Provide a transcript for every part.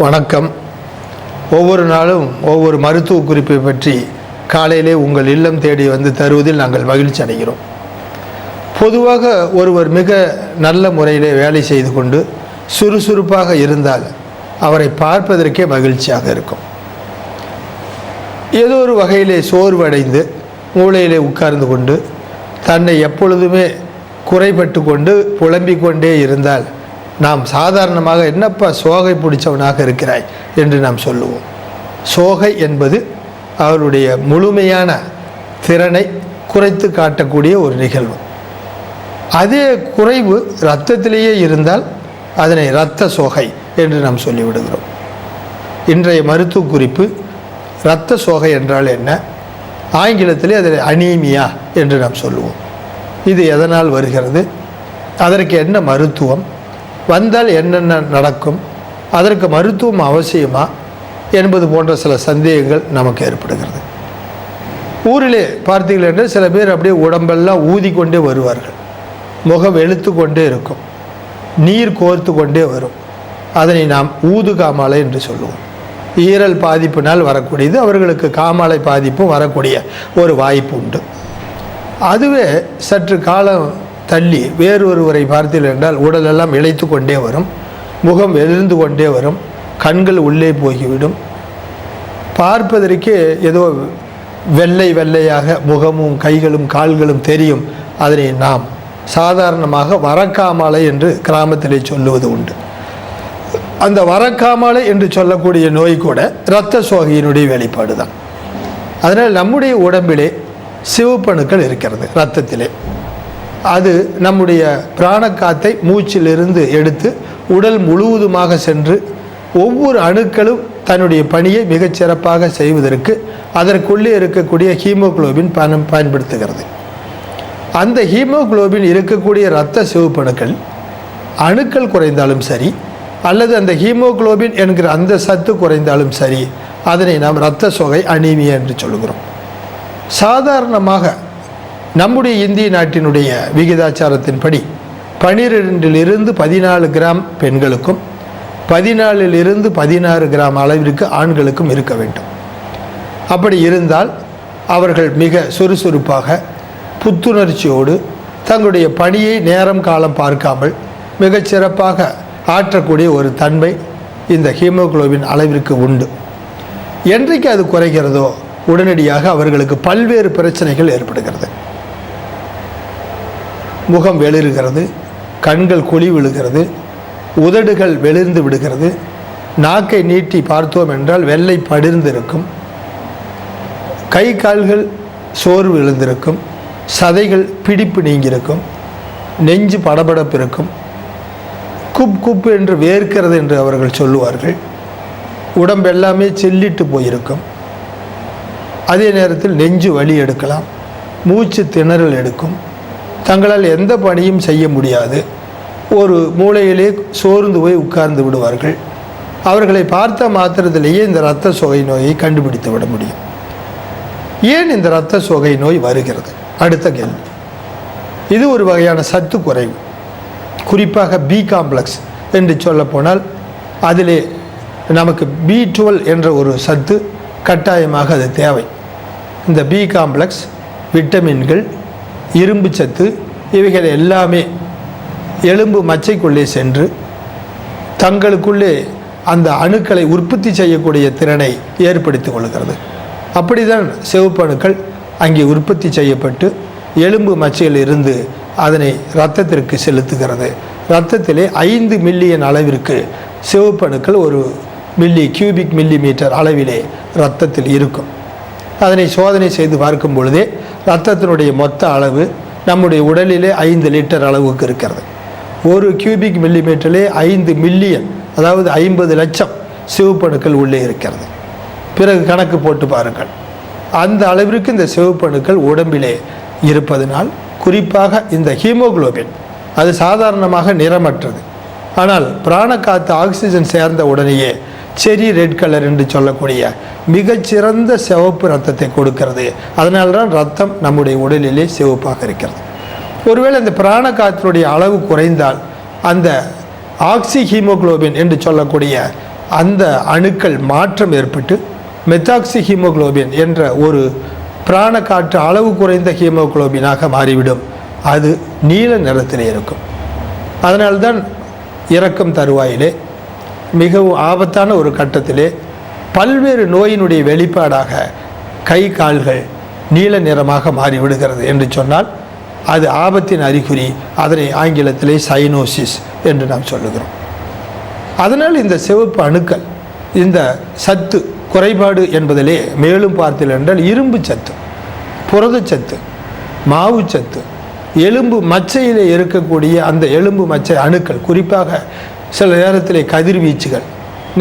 வணக்கம். ஒவ்வொரு நாளும் ஒவ்வொரு மருத்துவ குறிப்பை பற்றி காலையிலே உங்கள் இல்லம் தேடி வந்து தருவதில் நாங்கள் மகிழ்ச்சி அடைகிறோம். பொதுவாக ஒருவர் மிக நல்ல முறையிலே வேலை செய்து கொண்டு சுறுசுறுப்பாக இருந்தால் அவரை பார்ப்பதற்கே மகிழ்ச்சியாக இருக்கும். ஏதோ ஒரு வகையிலே சோர்வடைந்து மூளையிலே உட்கார்ந்து கொண்டு தன்னை எப்பொழுதுமே குறைபட்டு கொண்டு புலம்பிக் கொண்டே இருந்தால் நாம் சாதாரணமாக என்னப்பா சோகை பிடிச்சவனாக இருக்கிறாய் என்று நாம் சொல்லுவோம். சோகை என்பது அவருடைய முழுமையான திறனை குறைத்து காட்டக்கூடிய ஒரு நிகழ்வு. அதே குறைவு இரத்தத்திலேயே இருந்தால் அதனை இரத்த சோகை என்று நாம் சொல்லிவிடுகிறோம். இன்றைய மருத்துவ குறிப்பு இரத்த சோகை என்றால் என்ன, ஆங்கிலத்திலே அதில் அனீமியா என்று நாம் சொல்லுவோம். இது எதனால் வருகிறது, அதற்கு என்ன மருத்துவம், வந்தால் என்னென்ன நடக்கும், அதற்கு மருத்துவம் அவசியமா என்பது போன்ற சில சந்தேகங்கள் நமக்கு ஏற்படுகிறது. ஊரிலே பார்த்தீர்கள் என்று சில பேர் அப்படியே உடம்பெல்லாம் ஊதிக்கொண்டே வருவார்கள். முகம் வெளுத்து கொண்டே இருக்கும், நீர் கோர்த்து கொண்டே வரும். அதனை நாம் ஊது காமாலை என்று சொல்லுவோம். ஈரல் பாதிப்பினால் வரக்கூடியது. அவர்களுக்கு காமாலை பாதிப்பும் வரக்கூடிய ஒரு வாய்ப்பு உண்டு. அதுவே சற்று காலம் தள்ளி வேறொருவரை பார்த்தீர்கள் என்றால் உடலெல்லாம் இழைத்து கொண்டே வரும், முகம் எழுந்து கொண்டே வரும், கண்கள் உள்ளே போய்விடும். பார்ப்பதற்கே ஏதோ வெள்ளை வெள்ளையாக முகமும் கைகளும் கால்களும் தெரியும். அதனை நாம் சாதாரணமாக வரக்காமாலை என்று கிராமத்திலே சொல்லுவது உண்டு. அந்த வரக்காமாலை என்று சொல்லக்கூடிய நோய் கூட இரத்த சோகையினுடைய வெளிப்பாடு தான். அதனால் நம்முடைய உடம்பிலே சிவப்பணுக்கள் இருக்கிறது இரத்தத்திலே. அது நம்முடைய பிராணக்காத்தை மூச்சிலிருந்து எடுத்து உடல் முழுவதுமாக சென்று ஒவ்வொரு அணுக்களும் தன்னுடைய பணியை மிகச்சிறப்பாக செய்வதற்கு அதற்குள்ளே இருக்கக்கூடிய ஹீமோகுளோபின் பயன்படுத்துகிறது. அந்த ஹீமோகுளோபின் இருக்கக்கூடிய இரத்த சிவப்பணுக்கள் அணுக்கள் குறைந்தாலும் சரி, அல்லது அந்த ஹீமோகுளோபின் என்கிற அந்த சத்து குறைந்தாலும் சரி, அதனை நாம் இரத்த சோகை அனீமியா என்று சொல்கிறோம். சாதாரணமாக நம்முடைய இந்திய நாட்டினுடைய விகிதாச்சாரத்தின்படி 12 14 கிராம் பெண்களுக்கும் 14 16 கிராம் அளவிற்கு ஆண்களுக்கும் இருக்க வேண்டும். அப்படி இருந்தால் அவர்கள் மிக சுறுசுறுப்பாக புத்துணர்ச்சியோடு தங்களுடைய பணியை நேரம் காலம் பார்க்காமல் மிகச்சிறப்பாக ஆற்றக்கூடிய ஒரு தன்மை இந்த ஹீமோகுளோபின் அளவிற்கு உண்டு. என்றைக்கு அது குறைகிறதோ உடனடியாக அவர்களுக்கு பல்வேறு பிரச்சனைகள் ஏற்படுகிறது. முகம் வெளிறுகிறது, கண்கள் குழி விழுகிறது, உதடுகள் வெளிர்ந்து விடுகிறது, நாக்கை நீட்டி பார்த்தோம் என்றால் வெள்ளை படிர்ந்திருக்கும், கை கால்கள் சோர்வு விழுந்திருக்கும், சதைகள் பிடிப்பு நீங்கியிருக்கும், நெஞ்சு படபடப்பு இருக்கும், குப் என்று வேர்க்கிறது என்று அவர்கள் சொல்லுவார்கள். உடம்பெல்லாமே செல்லிட்டு போயிருக்கும். அதே நேரத்தில் நெஞ்சு வலி எடுக்கலாம், மூச்சு திணறல் எடுக்கும், தங்களால் எந்த பணியும் செய்ய முடியாது, ஒரு மூலையிலே சோர்ந்து போய் உட்கார்ந்து விடுவார்கள். அவர்களை பார்த்த மாத்திரத்திலேயே இந்த இரத்த சோகை நோயை கண்டுபிடித்து விட முடியும். ஏன் இந்த இரத்த சோகை நோய் வருகிறது? அடுத்த கேள்வி. இது ஒரு வகையான சத்து குறைவு, குறிப்பாக பி காம்ப்ளெக்ஸ் என்று சொல்ல போனால் அதிலே நமக்கு B12 என்ற ஒரு சத்து கட்டாயமாக அது தேவை. இந்த பி காம்ப்ளெக்ஸ், விட்டமின்கள், இரும்பு சத்து இவைகள் எல்லாமே எலும்பு மச்சைக்குள்ளே சென்று தங்களுக்குள்ளே அந்த அணுக்களை உற்பத்தி செய்யக்கூடிய திறனை ஏற்படுத்தி கொள்கிறது. அப்படிதான் சிவப்பணுக்கள் அங்கே உற்பத்தி செய்யப்பட்டு எலும்பு மச்சையில் இருந்து அதனை இரத்தத்திற்கு செலுத்துகிறது. இரத்தத்திலே 5 மில்லியன் அளவிற்கு சிவப்பணுக்கள் ஒரு கியூபிக் மில்லிமீட்டர் அளவிலே இரத்தத்தில் இருக்கும். அதனை சோதனை செய்து பார்க்கும் பொழுதே இரத்தத்தினுடைய மொத்த அளவு நம்முடைய உடலிலே 5 லிட்டர் அளவுக்கு இருக்கிறது. ஒரு கியூபிக் மில்லிமீட்டரிலே 5 மில்லியன், அதாவது 50 லட்சம் சிவப்பணுக்கள் உள்ளே இருக்கிறது. பிறகு கணக்கு போட்டு பாருங்கள். அந்த அளவிற்கு இந்த சிவப்பணுக்கள் உடம்பிலே இருப்பதனால் குறிப்பாக இந்த ஹீமோகுளோபின் அது சாதாரணமாக நிறமற்றது. ஆனால் பிராணக்காத்து ஆக்சிஜன் சேர்ந்த உடனேயே செரி ரெட் கலர் என்று சொல்லக்கூடிய மிகச்சிறந்த சிவப்பு இரத்தத்தை கொடுக்கிறது. அதனால்தான் இரத்தம் நம்முடைய உடலிலே சிவப்பாக இருக்கிறது. ஒருவேளை இந்த பிராணக்காத்தினுடைய அளவு குறைந்தால் அந்த ஆக்சி ஹீமோகுளோபின் என்று சொல்லக்கூடிய அந்த அணுக்கள் மாற்றம் ஏற்பட்டு மெத்தாக்சி ஹீமோகுளோபின் என்ற ஒரு பிராண காற்று அளவு குறைந்த ஹீமோகுளோபினாக மாறிவிடும். அது நீல நிறத்தில் இருக்கும். அதனால்தான் இறக்கும் தருவாயிலே மிகவும் ஆபத்தான ஒரு கட்டத்திலே பல்வேறு நோயினுடைய வெளிப்பாடாக கை கால்கள் நீல நிறமாக மாறிவிடுகிறது என்று சொன்னால் அது ஆபத்தின் அறிகுறி. அதனை ஆங்கிலத்திலே சைனோசிஸ் என்று நாம் சொல்லுகிறோம். அதனால் இந்த சிவப்பு அணுக்கள் இந்த சத்து குறைபாடு என்பதிலே மேலும் பார்த்தீர்கள் என்றால் இரும்பு சத்து, புரதச்சத்து, மாவுச்சத்து, எலும்பு மச்சையிலே இருக்கக்கூடிய அந்த எலும்பு மச்சை அணுக்கள், குறிப்பாக சில நேரத்திலே கதிர்வீச்சுகள்,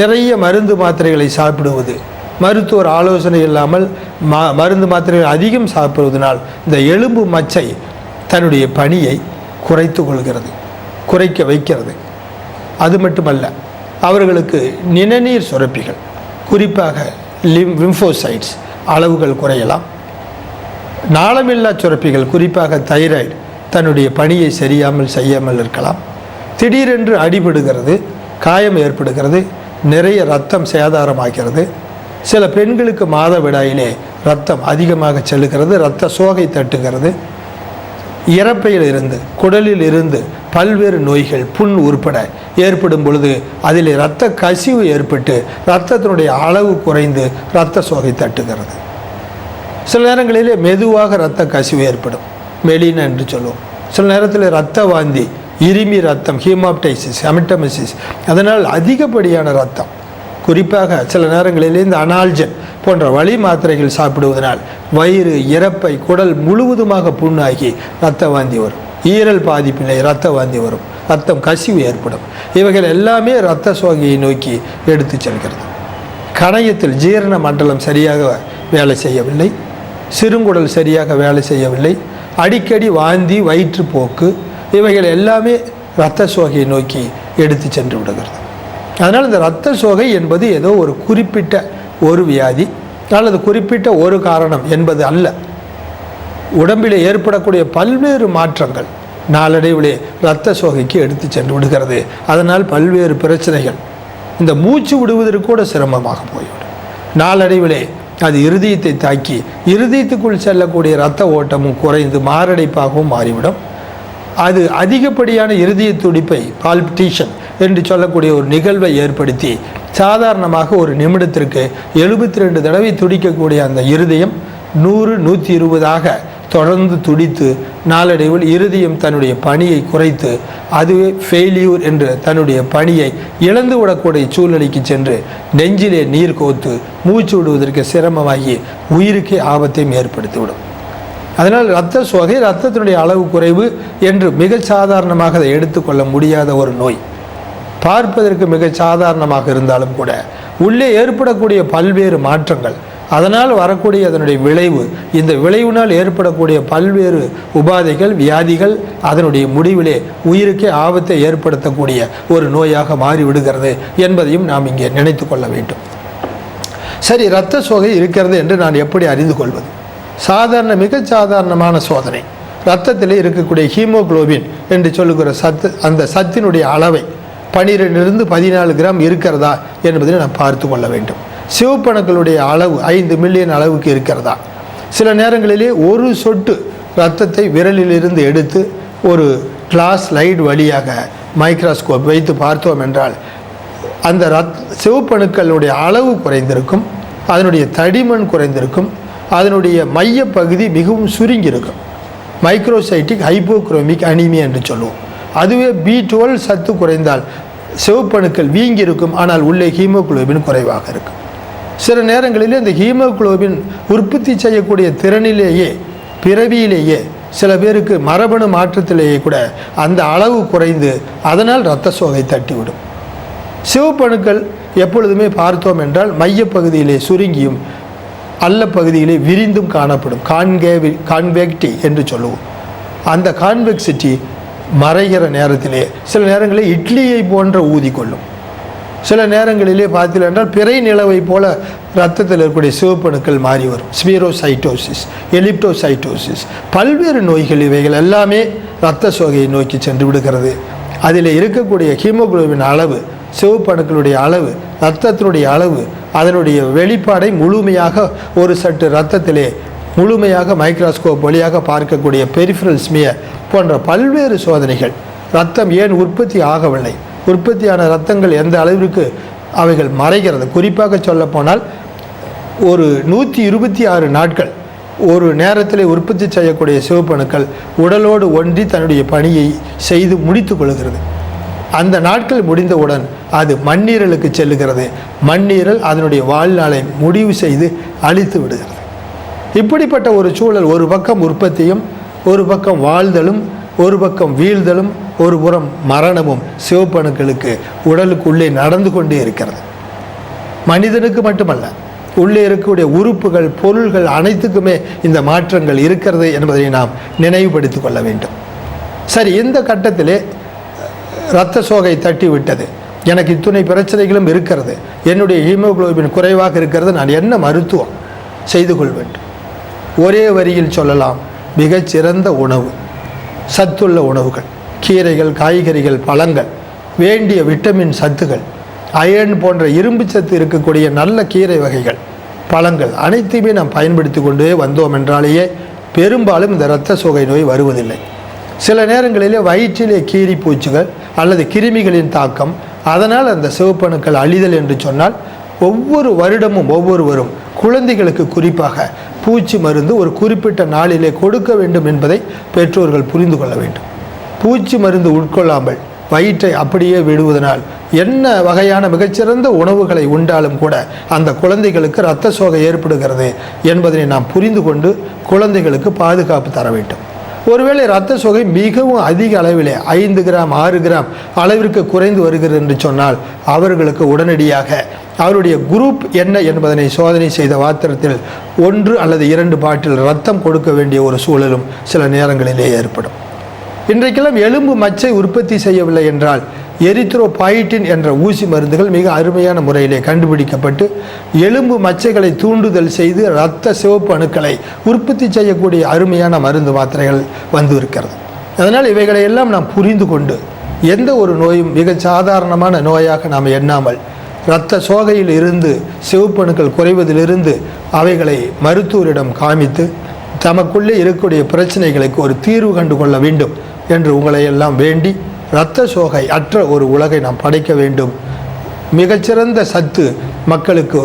நிறைய மருந்து மாத்திரைகளை சாப்பிடுவது, மருத்துவர் ஆலோசனை இல்லாமல் மருந்து மாத்திரைகள் அதிகம் சாப்பிடுவதனால் இந்த எலும்பு மச்சை தன்னுடைய பணியை குறைத்து கொள்கிறது, குறைக்க வைக்கிறது. அது மட்டுமல்ல, அவர்களுக்கு நிணநீர் சுரப்பிகள், குறிப்பாக லிம்போசைட்ஸ் அளவுகள் குறையலாம். நாளமில்லா சுரப்பிகள், குறிப்பாக தைராய்டு தன்னுடைய பணியை சரியாமல் செய்யாமல் இருக்கலாம். திடீரென்று அடிபடுகிறது, காயம் ஏற்படுகிறது, நிறைய இரத்தம் சேதாரமாகிறது. சில பெண்களுக்கு மாதவிடாயிலே இரத்தம் அதிகமாக செல்லுகிறது, இரத்த சோகை தட்டுகிறது. இறப்பையில் இருந்து, குடலில் இருந்து பல்வேறு நோய்கள் புண் உட்பட ஏற்படும் பொழுது அதில் இரத்த கசிவு ஏற்பட்டு இரத்தத்தினுடைய அளவு குறைந்து இரத்த சோகை தட்டுகிறது. சில நேரங்களிலே மெதுவாக இரத்த கசிவு ஏற்படும், மெலினா என்று சொல்லுவோம். சில நேரத்தில் இரத்த வாந்தி, இருமி ரத்தம், ஹீமாப்டைசிஸ், ஹெமட்டமிசிஸ், அதனால் அதிகப்படியான இரத்தம். குறிப்பாக சில நேரங்களிலே இந்த அனால்ஜன் போன்ற வலி மாத்திரைகள் சாப்பிடுவதனால் வயிறு, இறப்பை, குடல் முழுவதுமாக புண்ணாகி இரத்த வாந்தி வரும். ஈரல் பாதிப்பிலே இரத்த வாந்தி வரும், இரத்தம் கசிவு ஏற்படும். இவைகள் எல்லாமே இரத்த சோகையை நோக்கி எடுத்து செல்கிறது. கணையத்தில் ஜீரண மண்டலம் சரியாக வேலை செய்யவில்லை, சிறுங்குடல் சரியாக வேலை செய்யவில்லை, அடிக்கடி வாந்தி, வயிற்றுப்போக்கு, இவைகள் எல்லாமே இரத்த சோகையை நோக்கி எடுத்து சென்று விடுகிறது. அதனால் இந்த இரத்த சோகை என்பது ஏதோ ஒரு குறிப்பிட்ட ஒரு வியாதி அல்லது குறிப்பிட்ட ஒரு காரணம் என்பது அல்ல. உடம்பிலே ஏற்படக்கூடிய பல்வேறு மாற்றங்கள் நாளடைவிலே இரத்த சோகைக்கு எடுத்து சென்று விடுகிறது. அதனால் பல்வேறு பிரச்சனைகள், இந்த மூச்சு விடுவதற்கு கூட சிரமமாக போய்விடும். நாளடைவிலே அது இருதயத்தை தாக்கி இருதயத்துக்குள் செல்லக்கூடிய இரத்த ஓட்டமும் குறைந்து மாரடைப்பாகவும் மாறிவிடும். அது அதிகப்படியான இருதய துடிப்பை, பால்பிட்டேஷன் என்று சொல்லக்கூடிய ஒரு நிகழ்வை ஏற்படுத்தி சாதாரணமாக ஒரு நிமிடத்திற்கு 72 தடவை துடிக்கக்கூடிய அந்த இருதயம் 100-120 தொடர்ந்து துடித்து நாளடைவில் இருதயம் தன்னுடைய பணியை குறைத்து அதுவே ஃபெயிலியூர் என்று தன்னுடைய பணியை இழந்து விடக்கூடிய சூழ்நிலைக்கு சென்று நெஞ்சிலே நீர் கோத்து மூச்சு விடுவதற்கு சிரமமாகி உயிருக்கே ஆபத்தையும் ஏற்படுத்திவிடும். அதனால் இரத்த சோகை, இரத்தத்தினுடைய அளவு குறைவு என்று மிக சாதாரணமாக அதை எடுத்துக்கொள்ள முடியாத ஒரு நோய். பார்ப்பதற்கு மிக சாதாரணமாக இருந்தாலும் கூட உள்ளே ஏற்படக்கூடிய பல்வேறு மாற்றங்கள், அதனால் வரக்கூடிய அதனுடைய விளைவு, இந்த விளைவினால் ஏற்படக்கூடிய பல்வேறு உபாதைகள், வியாதிகள் அதனுடைய முடிவிலே உயிருக்கே ஆபத்தை ஏற்படுத்தக்கூடிய ஒரு நோயாக மாறிவிடுகிறது என்பதையும் நாம் இங்கே நினைத்து கொள்ள வேண்டும். சரி, இரத்த சோகை இருக்கிறது என்று நான் எப்படி அறிந்து கொள்வது? மிக சாதாரணமான சோதனை. இரத்தத்தில் இருக்கக்கூடிய ஹீமோகுளோபின் என்று சொல்லுகிற சத்து, அந்த சத்தினுடைய அளவை 12 to 14 கிராம் இருக்கிறதா என்பதை நாம் பார்த்து கொள்ள வேண்டும். சிவப்பணுக்களுடைய அளவு 5 மில்லியன் அளவுக்கு இருக்கிறதா? சில நேரங்களிலே ஒரு சொட்டு இரத்தத்தை விரலிலிருந்து எடுத்து ஒரு கிளாஸ் லைட் வழியாக மைக்ரோஸ்கோப் வைத்து பார்த்தோம் என்றால் அந்த சிவப்பணுக்களுடைய அளவு குறைந்திருக்கும், அதனுடைய தடிமன் குறைந்திருக்கும், அதனுடைய மைய பகுதி மிகவும் சுருங்கியிருக்கும். மைக்ரோசைட்டிக் ஹைப்போக்ரோமிக் அனீமியா என்று சொல்லுவோம். அதுவே B12 சத்து குறைந்தால் சிவப்பணுக்கள் வீங்கி இருக்கும், ஆனால் உள்ளே ஹீமோகுளோபின் குறைவாக இருக்கும். சில நேரங்களிலே இந்த ஹீமோகுளோபின் உற்பத்தி செய்யக்கூடிய திறனிலேயே, பிறவியிலேயே சில பேருக்கு மரபணு மாற்றத்திலேயே கூட அந்த அளவு குறைந்து அதனால் இரத்த சோகை தட்டிவிடும். சிவப்பணுக்கள் எப்பொழுதுமே பார்த்தோம் என்றால் மையப்பகுதியிலே சுருங்கியும் அல்ல பகுதியிலே விரிந்தும் காணப்படும். கான்வெக்டி என்று சொல்லுவோம். அந்த கான்வெக்சிட்டி மறைகிற நேரத்திலே சில நேரங்களில் இட்லியை போன்ற ஊதிக்கொள்ளும். சில நேரங்களிலே பார்த்தீர்கள் என்றால் பிறை நிலவை போல இரத்தத்தில் இருக்கக்கூடிய சிவப்பணுக்கள் மாறி வரும். ஸ்பீரோசைட்டோசிஸ், எலிப்டோசைட்டோசிஸ், பல்வேறு நோய்கள், இவைகள் எல்லாமே இரத்த சோகையை நோக்கி சென்று விடுகிறது. அதில் இருக்கக்கூடிய ஹீமோகுளோபின் அளவு, சிவப்பணுக்களுடைய அளவு இரத்தத்தினுடைய அளவு, அதனுடைய வெளிப்பாடை முழுமையாக ஒரு சற்று இரத்தத்திலே முழுமையாக மைக்ரோஸ்கோப் வழியாக பார்க்கக்கூடிய பெரிஃபரல் ஸ்மியர் போன்ற பல்வேறு சோதனைகள், இரத்தம் ஏன் உற்பத்தி ஆகவில்லை, உற்பத்தியான இரத்தங்கள் எந்த அளவிற்கு அவைகள் மறைகிறது. குறிப்பாக சொல்லப்போனால் ஒரு 126 நாட்கள் ஒரு நேரத்தில் உற்பத்தி செய்யக்கூடிய சிவப்பணுக்கள் உடலோடு ஒன்றி தன்னுடைய பணியை செய்து முடித்து கொள்கிறது. அந்த நாட்கள் முடிந்தவுடன் அது மண்ணீரலுக்கு செல்லுகிறது. மண்ணீரல் அதனுடைய வாழ்நாளை முடிவு செய்து அழித்து விடுகிறது. இப்படிப்பட்ட ஒரு சூழல், ஒரு பக்கம் உற்பத்தியும், ஒரு பக்கம் வாழ்தலும், ஒரு பக்கம் வீழ்தலும், ஒரு புறம் மரணமும் சிவப்பணுக்களுக்கு உடலுக்குள்ளே நடந்து கொண்டே இருக்கிறது. மனிதனுக்கு மட்டுமல்ல, உள்ளே இருக்கக்கூடிய உறுப்புகள், பொருள்கள் அனைத்துக்குமே இந்த மாற்றங்கள் இருக்கிறது என்பதை நாம் நினைவுபடுத்திக் கொள்ள வேண்டும். சரி, இந்த கட்டத்திலே இரத்த சோகை தட்டி விட்டது, எனக்கு இத்துணை பிரச்சனைகளும் இருக்கிறது, என்னுடைய ஹீமோகுளோபின் குறைவாக இருக்கிறது, நான் என்ன மருத்துவம் செய்து கொள்ள வேண்டும்? ஒரே வரியில் சொல்லலாம், மிகச்சிறந்த உணவு, சத்துள்ள உணவுகள், கீரைகள், காய்கறிகள், பழங்கள், வேண்டிய விட்டமின் சத்துகள், அயர்ன் போன்ற இரும்பு சத்து இருக்கக்கூடிய நல்ல கீரை வகைகள், பழங்கள் அனைத்தையுமே நாம் பயன்படுத்தி கொண்டே வந்தோம் என்றாலேயே பெரும்பாலும் இந்த இரத்த சோகை நோய் வருவதில்லை. சில நேரங்களிலே வயிற்றிலே கீரி பூச்சிகள் அல்லது கிருமிகளின் தாக்கம், அதனால் அந்த சிவப்பணுக்கள் அழிதல் என்று சொன்னால், ஒவ்வொரு வருடமும் ஒவ்வொருவரும் குழந்தைகளுக்கு குறிப்பாக பூச்சி மருந்து ஒரு குறிப்பிட்ட நாளிலே கொடுக்க வேண்டும் என்பதை பெற்றோர்கள் புரிந்து கொள்ள வேண்டும். பூச்சி மருந்து உட்கொள்ளாமல் வயிற்றை அப்படியே விடுவதனால் என்ன வகையான மிகச்சிறந்த உணவுகளை உண்டாலும் கூட அந்த குழந்தைகளுக்கு இரத்த சோகை ஏற்படுகிறது என்பதனை நாம் புரிந்து கொண்டு குழந்தைகளுக்கு பாதுகாப்பு தர வேண்டும். ஒருவேளை இரத்த சோகை மிகவும் அதிக அளவிலே 5 கிராம் 6 கிராம் அளவிற்கு குறைந்து வருகிறது என்று சொன்னால், அவர்களுக்கு உடனடியாக அவருடைய குரூப் என்ன என்பதனை சோதனை செய்த மாத்திரத்தில் 1 அல்லது 2 பாட்டில் இரத்தம் கொடுக்க வேண்டிய ஒரு சூழலும் சில நேரங்களிலே ஏற்படும். இன்றைக்கெல்லாம் எலும்பு மச்சை உற்பத்தி செய்யவில்லை என்றால் எரித்ரோபாயிட்டின் என்ற ஊசி மருந்துகள் மிக அருமையான முறையிலே கண்டுபிடிக்கப்பட்டு எலும்பு மச்சைகளை தூண்டுதல் செய்து இரத்த சிவப்பு அணுக்களை உற்பத்தி செய்யக்கூடிய அருமையான மருந்து மாத்திரைகள் வந்து இருக்கிறது. அதனால் இவைகளை எல்லாம் நாம் புரிந்து கொண்டு எந்த ஒரு நோயும் மிக சாதாரணமான நோயாக நாம் எண்ணாமல், இரத்த சோகையில் இருந்து சிவப்பணுக்கள் குறைவதிலிருந்து அவைகளை மருத்துவரிடம் காமித்து தமக்குள்ளே இருக்கக்கூடிய பிரச்சனைகளுக்கு ஒரு தீர்வு கண்டு கொள்ள வேண்டும் என்று உங்களை எல்லாம் வேண்டி, இரத்த சோகை அற்ற ஒரு உலகை நாம் படைக்க வேண்டும். மிகச்சிறந்த சத்து மக்களுக்கு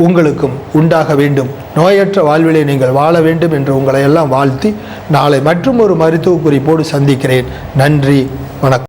உங்களுக்கும் உண்டாக வேண்டும். நோயற்ற வாழ்விலே நீங்கள் வாழ வேண்டும் என்று உங்களை எல்லாம் வாழ்த்தி, நாளை மற்றும் ஒரு மருத்துவ குறிப்போடு சந்திக்கிறேன். நன்றி, வணக்கம்.